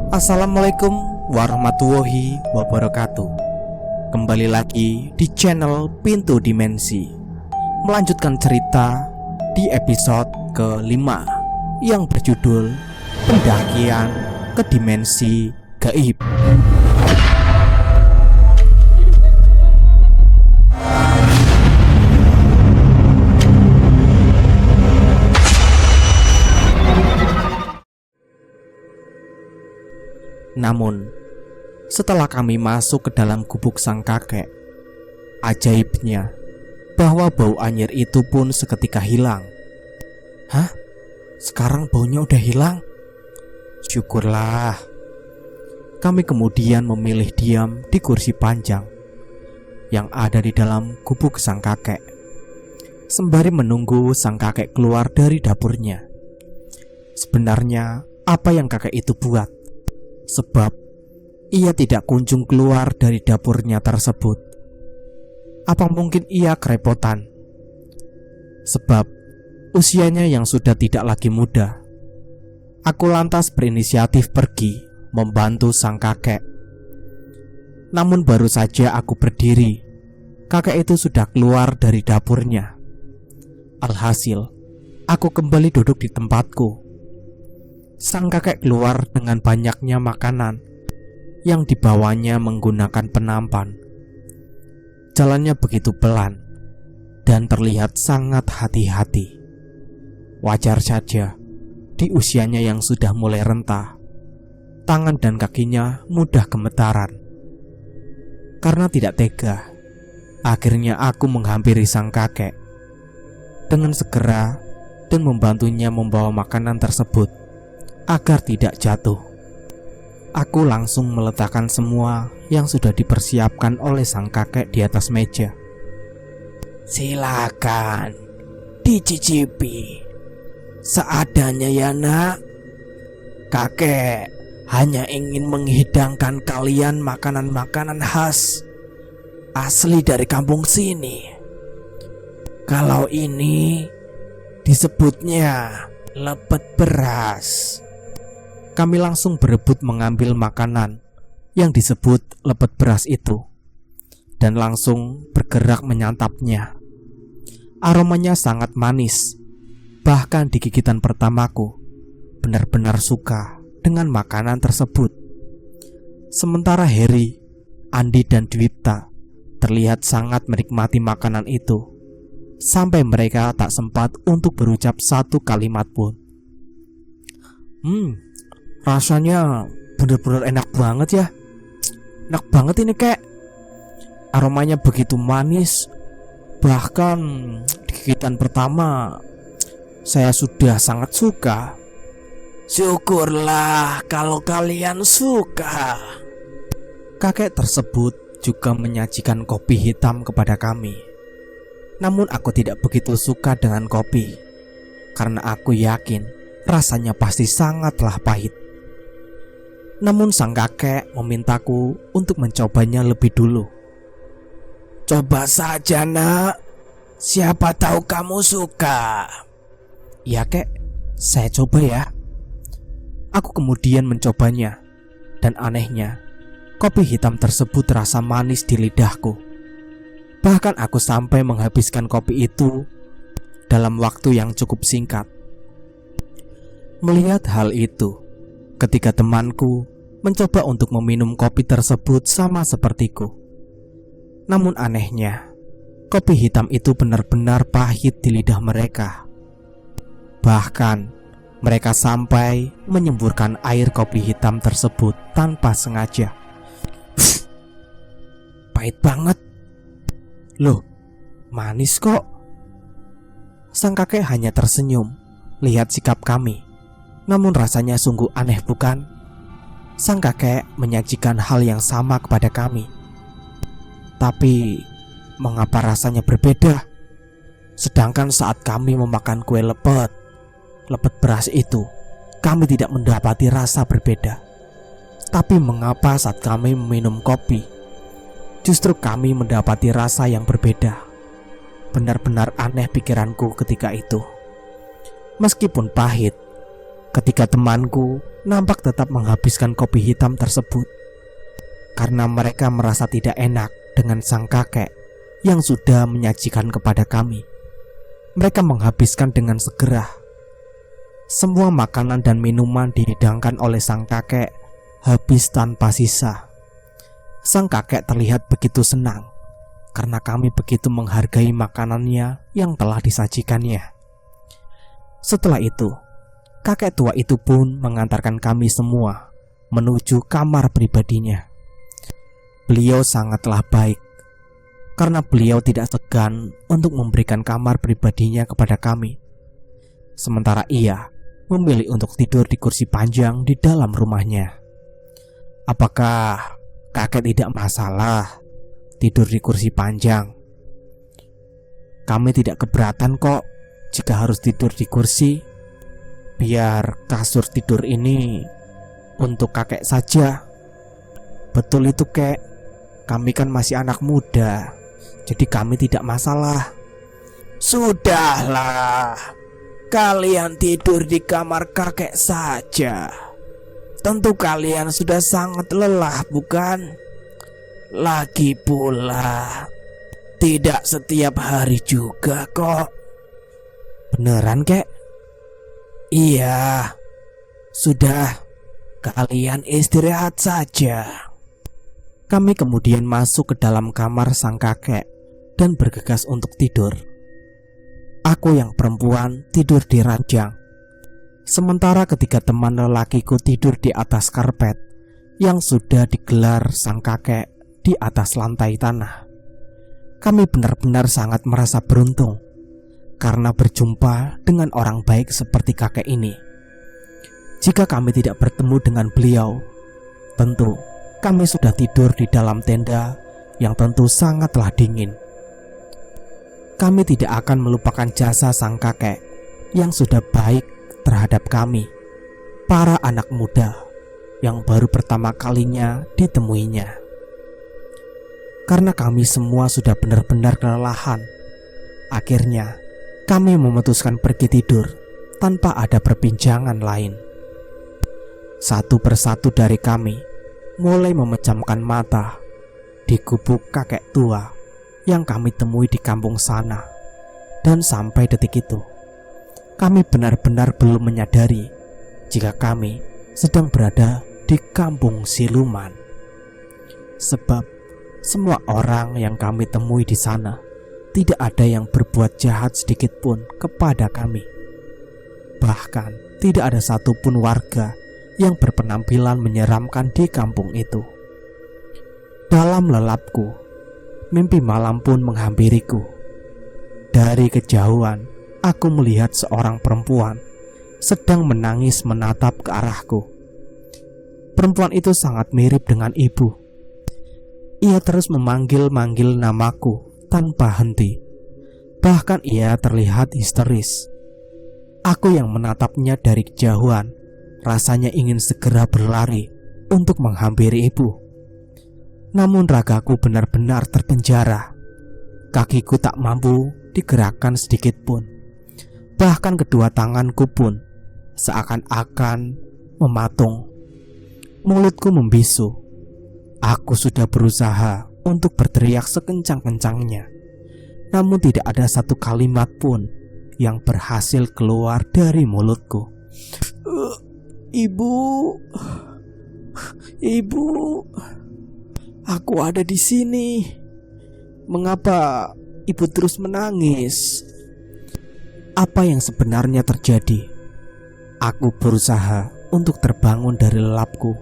Assalamualaikum warahmatullahi wabarakatuh. Kembali lagi di channel Pintu Dimensi, melanjutkan cerita di episode ke-5 yang berjudul Pendakian ke Dimensi Gaib. Namun, setelah kami masuk ke dalam gubuk sang kakek, ajaibnya bahwa bau anyir itu pun seketika hilang. Hah? Sekarang baunya udah hilang? Syukurlah. Kami kemudian memilih diam di kursi panjang yang ada di dalam gubuk sang kakek, sembari menunggu sang kakek keluar dari dapurnya. Sebenarnya apa yang kakek itu buat? Sebab ia tidak kunjung keluar dari dapurnya tersebut. Apa mungkin ia kerepotan? Sebab usianya yang sudah tidak lagi muda. Aku lantas berinisiatif pergi membantu sang kakek. Namun baru saja aku berdiri, kakek itu sudah keluar dari dapurnya. Alhasil, aku kembali duduk di tempatku. Sang kakek keluar dengan banyaknya makanan yang dibawanya menggunakan penampan. Jalannya begitu pelan dan terlihat sangat hati-hati. Wajar saja, di usianya yang sudah mulai renta, tangan dan kakinya mudah gemetaran. Karena tidak tega, akhirnya aku menghampiri sang kakek dengan segera dan membantunya membawa makanan tersebut agar tidak jatuh. Aku langsung meletakkan semua yang sudah dipersiapkan oleh sang kakek di atas meja. Silakan dicicipi seadanya ya nak. Kakek hanya ingin menghidangkan kalian makanan-makanan khas asli dari kampung sini. Kalau ini disebutnya lepet beras. Kami langsung berebut mengambil makanan yang disebut lepet beras itu dan langsung bergerak menyantapnya. Aromanya sangat manis. Bahkan di gigitan pertamaku benar-benar suka dengan makanan tersebut. Sementara Heri, Andi dan Dwipta terlihat sangat menikmati makanan itu, sampai mereka tak sempat untuk berucap satu kalimat pun. Rasanya benar-benar enak banget ya. Enak banget ini kek. Aromanya begitu manis. Bahkan di gigitan pertama saya sudah sangat suka. Syukurlah kalau kalian suka. Kakek tersebut juga menyajikan kopi hitam kepada kami. Namun aku tidak begitu suka dengan kopi, karena aku yakin rasanya pasti sangatlah pahit. Namun sang kakek memintaku untuk mencobanya lebih dulu. Coba saja nak, siapa tahu kamu suka. Ya kek, saya coba ya. Aku kemudian mencobanya, dan anehnya, kopi hitam tersebut terasa manis di lidahku. Bahkan aku sampai menghabiskan kopi itu dalam waktu yang cukup singkat. Melihat hal itu, ketika temanku mencoba untuk meminum kopi tersebut sama sepertiku. Namun anehnya, kopi hitam itu benar-benar pahit di lidah mereka. Bahkan mereka sampai menyemburkan air kopi hitam tersebut tanpa sengaja. Pahit banget. Loh, manis kok. Sang kakek hanya tersenyum lihat sikap kami. Namun rasanya sungguh aneh bukan? Sang kakek menyajikan hal yang sama kepada kami. Tapi mengapa rasanya berbeda? Sedangkan saat kami memakan kue lepet beras itu, kami tidak mendapati rasa berbeda. Tapi mengapa saat kami meminum kopi, justru kami mendapati rasa yang berbeda? Benar-benar aneh pikiranku ketika itu. Meskipun pahit, ketika temanku nampak tetap menghabiskan kopi hitam tersebut karena mereka merasa tidak enak dengan sang kakek yang sudah menyajikan kepada kami. Mereka menghabiskan dengan segera. Semua makanan dan minuman dihidangkan oleh sang kakek habis tanpa sisa. Sang kakek terlihat begitu senang karena kami begitu menghargai makanannya yang telah disajikannya. Setelah itu, kakek tua itu pun mengantarkan kami semua menuju kamar pribadinya. Beliau sangatlah baik karena beliau tidak segan untuk memberikan kamar pribadinya kepada kami. Sementara ia memilih untuk tidur di kursi panjang di dalam rumahnya. Apakah kakek tidak masalah tidur di kursi panjang? Kami tidak keberatan kok jika harus tidur di kursi. Biar kasur tidur ini untuk kakek saja. Betul itu, kek. Kami kan masih anak muda, jadi kami tidak masalah. Sudahlah, kalian tidur di kamar kakek saja. Tentu kalian sudah sangat lelah, bukan? Lagi pula, tidak setiap hari juga kok. Beneran, kek? Iya. Sudah, kalian istirahat saja. Kami kemudian masuk ke dalam kamar sang kakek dan bergegas untuk tidur. Aku yang perempuan tidur di ranjang, sementara ketiga teman lelakiku tidur di atas karpet yang sudah digelar sang kakek di atas lantai tanah. Kami benar-benar sangat merasa beruntung karena berjumpa dengan orang baik seperti kakek ini. Jika kami tidak bertemu dengan beliau, tentu kami sudah tidur di dalam tenda yang tentu sangatlah dingin. Kami tidak akan melupakan jasa sang kakek yang sudah baik terhadap kami, para anak muda yang baru pertama kalinya ditemuinya. Karena kami semua sudah benar-benar kelelahan, akhirnya kami memutuskan pergi tidur tanpa ada perbincangan lain. Satu persatu dari kami mulai memejamkan mata di gubuk kakek tua yang kami temui di kampung sana. Dan sampai detik itu, kami benar-benar belum menyadari jika kami sedang berada di kampung siluman. Sebab semua orang yang kami temui di sana tidak ada yang berbuat jahat sedikit pun kepada kami. Bahkan tidak ada satupun warga yang berpenampilan menyeramkan di kampung itu. Dalam lelapku, mimpi malam pun menghampiriku. Dari kejauhan, aku melihat seorang perempuan sedang menangis menatap ke arahku. Perempuan itu sangat mirip dengan ibu. Ia terus memanggil-manggil namaku tanpa henti. Bahkan ia terlihat histeris. Aku yang menatapnya dari kejauhan rasanya ingin segera berlari untuk menghampiri ibu. Namun ragaku benar-benar terpenjara. Kakiku tak mampu digerakkan sedikit pun. Bahkan kedua tanganku pun seakan-akan mematung. Mulutku membisu. Aku sudah berusaha untuk berteriak sekencang-kencangnya, namun tidak ada satu kalimat pun yang berhasil keluar dari mulutku. Ibu, aku ada di sini. Mengapa ibu terus menangis? Apa yang sebenarnya terjadi? Aku berusaha untuk terbangun dari lelapku,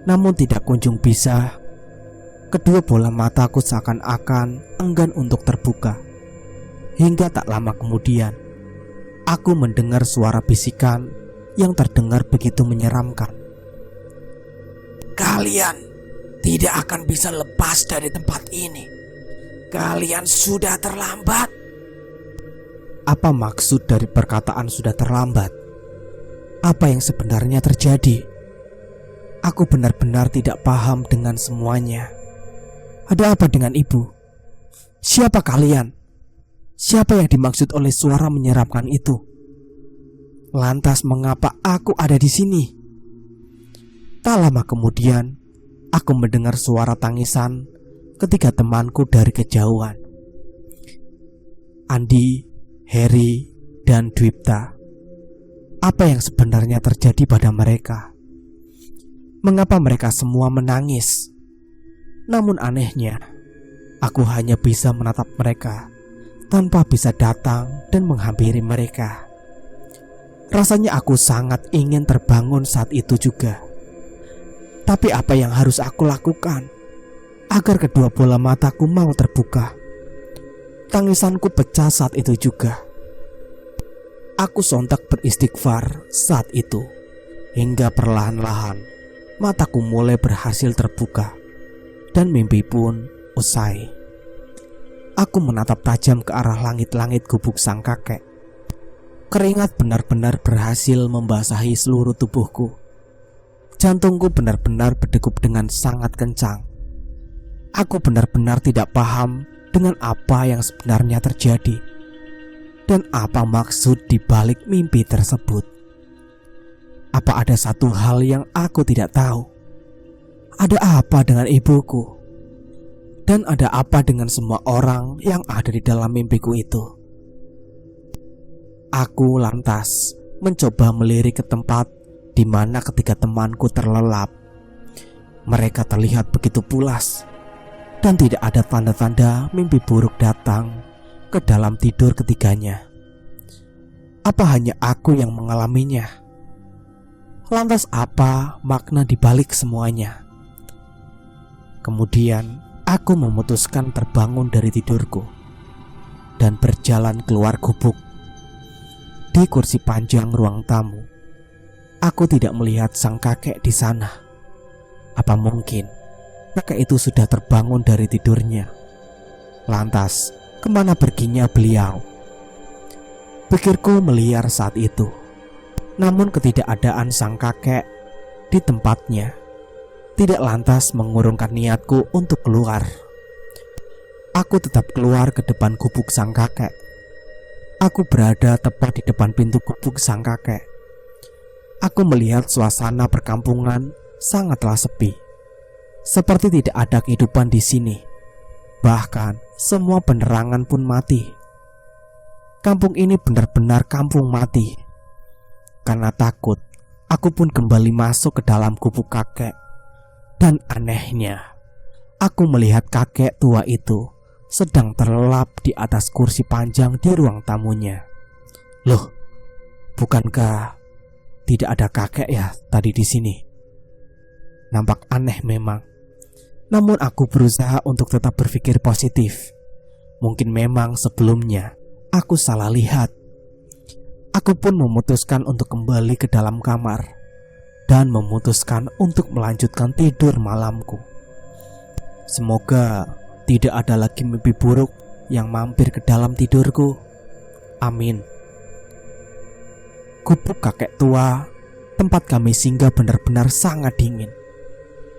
namun tidak kunjung bisa. Kedua bola mataku seakan-akan enggan untuk terbuka. Hingga tak lama kemudian, aku mendengar suara bisikan yang terdengar begitu menyeramkan. Kalian tidak akan bisa lepas dari tempat ini. Kalian sudah terlambat. Apa maksud dari perkataan sudah terlambat? Apa yang sebenarnya terjadi? Aku benar-benar tidak paham dengan semuanya. Ada apa dengan ibu? Siapa kalian? Siapa yang dimaksud oleh suara menyeramkan itu? Lantas mengapa aku ada di sini? Tak lama kemudian, aku mendengar suara tangisan ketiga temanku dari kejauhan. Andi, Heri, dan Dwipta. Apa yang sebenarnya terjadi pada mereka? Mengapa mereka semua menangis? Namun anehnya, aku hanya bisa menatap mereka tanpa bisa datang dan menghampiri mereka. Rasanya aku sangat ingin terbangun saat itu juga. Tapi apa yang harus aku lakukan agar kedua bola mataku mau terbuka? Tangisanku pecah saat itu juga. Aku sontak beristighfar saat itu, hingga perlahan-lahan mataku mulai berhasil terbuka dan mimpi pun usai. Aku menatap tajam ke arah langit-langit gubuk sang kakek. Keringat benar-benar berhasil membasahi seluruh tubuhku. Jantungku benar-benar berdegup dengan sangat kencang. Aku benar-benar tidak paham dengan apa yang sebenarnya terjadi dan apa maksud di balik mimpi tersebut. Apa ada satu hal yang aku tidak tahu? Ada apa dengan ibuku? Dan ada apa dengan semua orang yang ada di dalam mimpiku itu? Aku lantas mencoba melirik ke tempat di mana ketiga temanku terlelap. Mereka terlihat begitu pulas dan tidak ada tanda-tanda mimpi buruk datang ke dalam tidur ketiganya. Apa hanya aku yang mengalaminya? Lantas apa makna dibalik semuanya? Kemudian aku memutuskan terbangun dari tidurku dan berjalan keluar gubuk. Di kursi panjang ruang tamu, aku tidak melihat sang kakek di sana. Apa mungkin kakek itu sudah terbangun dari tidurnya? Lantas kemana perginya beliau? Pikirku meliar saat itu. Namun ketidakadaan sang kakek di tempatnya tidak lantas mengurungkan niatku untuk keluar. Aku tetap keluar ke depan gubuk sang kakek. Aku berada tepat di depan pintu gubuk sang kakek. Aku melihat suasana perkampungan sangatlah sepi. Seperti tidak ada kehidupan di sini. Bahkan semua penerangan pun mati. Kampung ini benar-benar kampung mati. Karena takut, aku pun kembali masuk ke dalam gubuk kakek. Dan anehnya, aku melihat kakek tua itu sedang terlelap di atas kursi panjang di ruang tamunya. Loh, bukankah tidak ada kakek ya tadi di sini? Nampak aneh memang. Namun aku berusaha untuk tetap berpikir positif. Mungkin memang sebelumnya aku salah lihat. Aku pun memutuskan untuk kembali ke dalam kamar dan memutuskan untuk melanjutkan tidur malamku. Semoga tidak ada lagi mimpi buruk yang mampir ke dalam tidurku. Amin. Gubuk kakek tua tempat kami singgah benar-benar sangat dingin.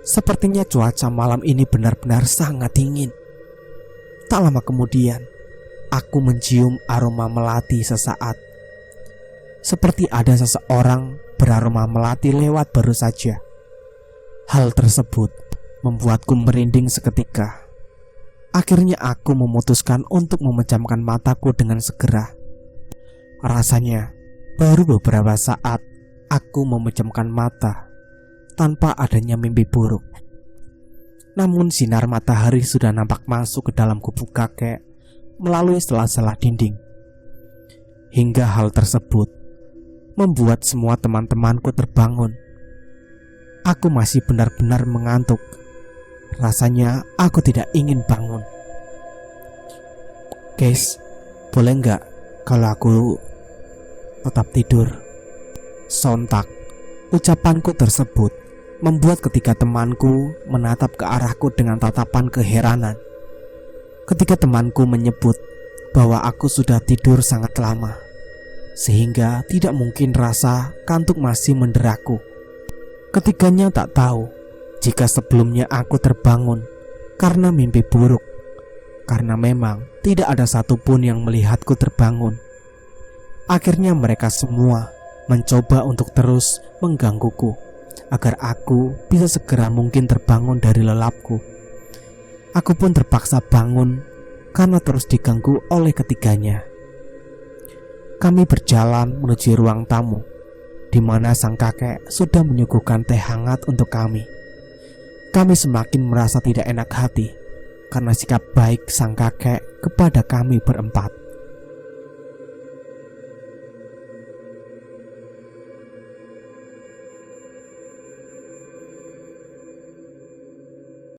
Sepertinya cuaca malam ini benar-benar sangat dingin. Tak lama kemudian, aku mencium aroma melati sesaat. Seperti ada seseorang beraroma melati lewat baru saja. Hal tersebut membuatku merinding seketika. Akhirnya aku memutuskan untuk memejamkan mataku dengan segera. Rasanya baru beberapa saat aku memejamkan mata tanpa adanya mimpi buruk. Namun sinar matahari sudah nampak masuk ke dalam gubuk kakek melalui sela-sela dinding. Hingga hal tersebut membuat semua teman-temanku terbangun. Aku masih benar-benar mengantuk. Rasanya aku tidak ingin bangun. Guys, boleh nggak kalau aku tetap tidur? Sontak, ucapanku tersebut membuat ketiga temanku menatap ke arahku dengan tatapan keheranan. Ketika temanku menyebut bahwa aku sudah tidur sangat lama, sehingga tidak mungkin rasa kantuk masih menderaku. Ketiganya tak tahu jika sebelumnya aku terbangun karena mimpi buruk. Karena memang tidak ada satupun yang melihatku terbangun. Akhirnya mereka semua mencoba untuk terus menggangguku agar aku bisa segera mungkin terbangun dari lelapku. Aku pun terpaksa bangun karena terus diganggu oleh ketiganya. Kami berjalan menuju ruang tamu, di mana sang kakek sudah menyuguhkan teh hangat untuk kami. Kami semakin merasa tidak enak hati karena sikap baik sang kakek kepada kami berempat.